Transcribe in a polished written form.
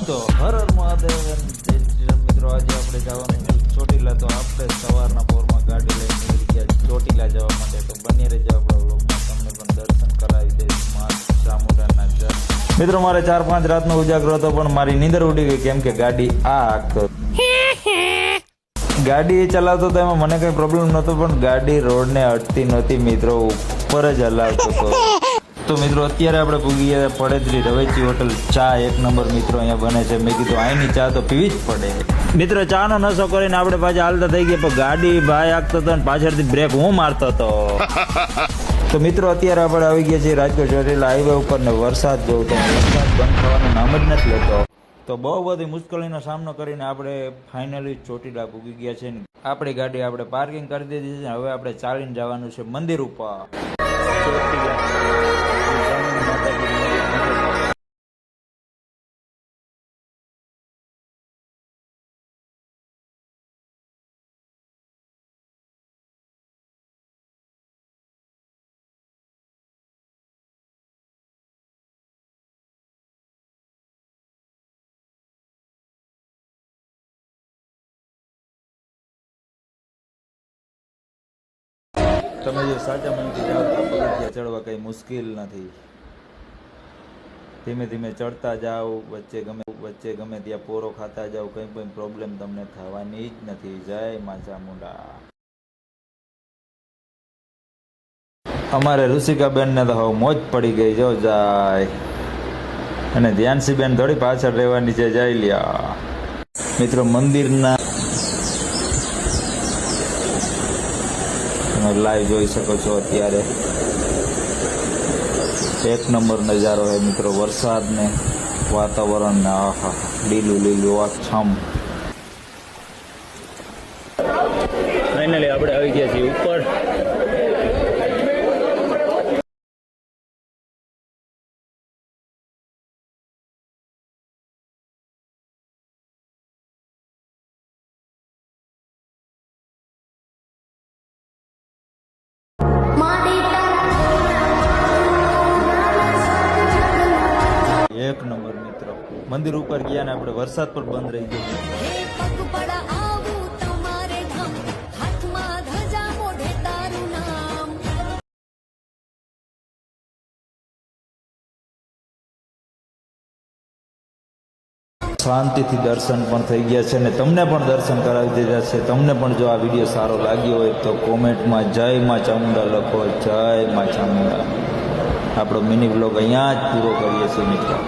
તો હર હર મહાદેવ જય શ્રી રામ મિત્રો, આજે આપણે જવાનું છે ચોટીલા. તો આપણે સવારના પોરમાં ગાડી લઈને નીકળી ગયા ચોટીલા જવા માટે. તો બની રહેજો આપણા વ્લોગમાં, તમને પણ દર્શન કરાવી દઈશ મા ચામુંડાના જય. મિત્રો, મારે 4-5 રાતનો ઉજાગરો હતો, પણ મારી નીંદર ઉડી ગઈ, કેમ કે ગાડી ગાડી ચલાવતો તો એમાં મને કઈ પ્રોબ્લેમ નહોતો, પણ ગાડી રોડને અડતી નહોતી મિત્રો, ઉપર જ હલાવતો હતો. તો મિત્રો, અત્યારે આપણે પૂગી ગયા પડેદરી રવેચી હોટલ. ચા એક નંબર મિત્રો અહીંયા બને છે. મેં કીધું અહીંની ચા તો પીવી જ પડે. મિત્રો, ચાનો નશો કરીને આપણે પાછા હાલતા થઈ ગયા, પણ ગાડી ભાઈ આગતો હતો અને પાછળથી બ્રેક હું મારતો હતો. તો મિત્રો, અત્યારે આપણે આવી ગયા છીએ રાજકોટ ચોટીલા હાઈવે ઉપર ને વરસાદ જોઉં તો વરસાદ બંધ થવાનું નામ જ નથી લેતો. તો બહુ બધી મુશ્કેલીનો સામનો કરીને આપણે ફાઇનલી ચોટીલા પૂગી ગયા છે. આપણી ગાડી આપણે પાર્કિંગ કરી દીધી છે. હવે આપણે ચાલીને જવાનું છે મંદિર ઉપર. તમે જો સાચા મનથી જાઓ તો પગથિયા ચડવા કંઈ મુશ્કેલ નથી. ધીમે ધીમે ચડતા જાઓ, વચ્ચે ગમે ત્યાં પોરો ખાતા જાઓ, કંઈ પણ પ્રોબ્લેમ તમને થવાની જ નથી. જય મા ચામુંડા. અમારે ઋષિકાબેનને તો હવે મોજ પડી ગઈ, જો જાય. અને ધ્યાનસીબેન થોડી પાછળ રહેવાની છે, જઈ લ્યા. મિત્રો, મંદિરના લાઈવ જોઈ શકો છો. અત્યારે એક નંબર નજારો છે મિત્રો, વરસાદ ને વાતાવરણ ને આહા લીલું લીલું આછમ. ફાઇનલી આપણે આવી ગયા છીએ ઉપર. એક નંબર મિત્રો, મંદિર ઉપર ગયા ને આપણે વરસાદ પર બંધ રહી ગયો. શાંતિથી દર્શન પણ થઈ ગયા છે ને તમને પણ દર્શન કરાવી દીધા છે. તમને પણ જો આ વિડીયો સારો લાગ્યો હોય તો કોમેન્ટમાં જય મા ચામુંડા લખો. જય મા ચામુંડા. આપણો મિની બ્લોગ અહીંયા જ પૂરો કરીએ છીએ મિત્રો.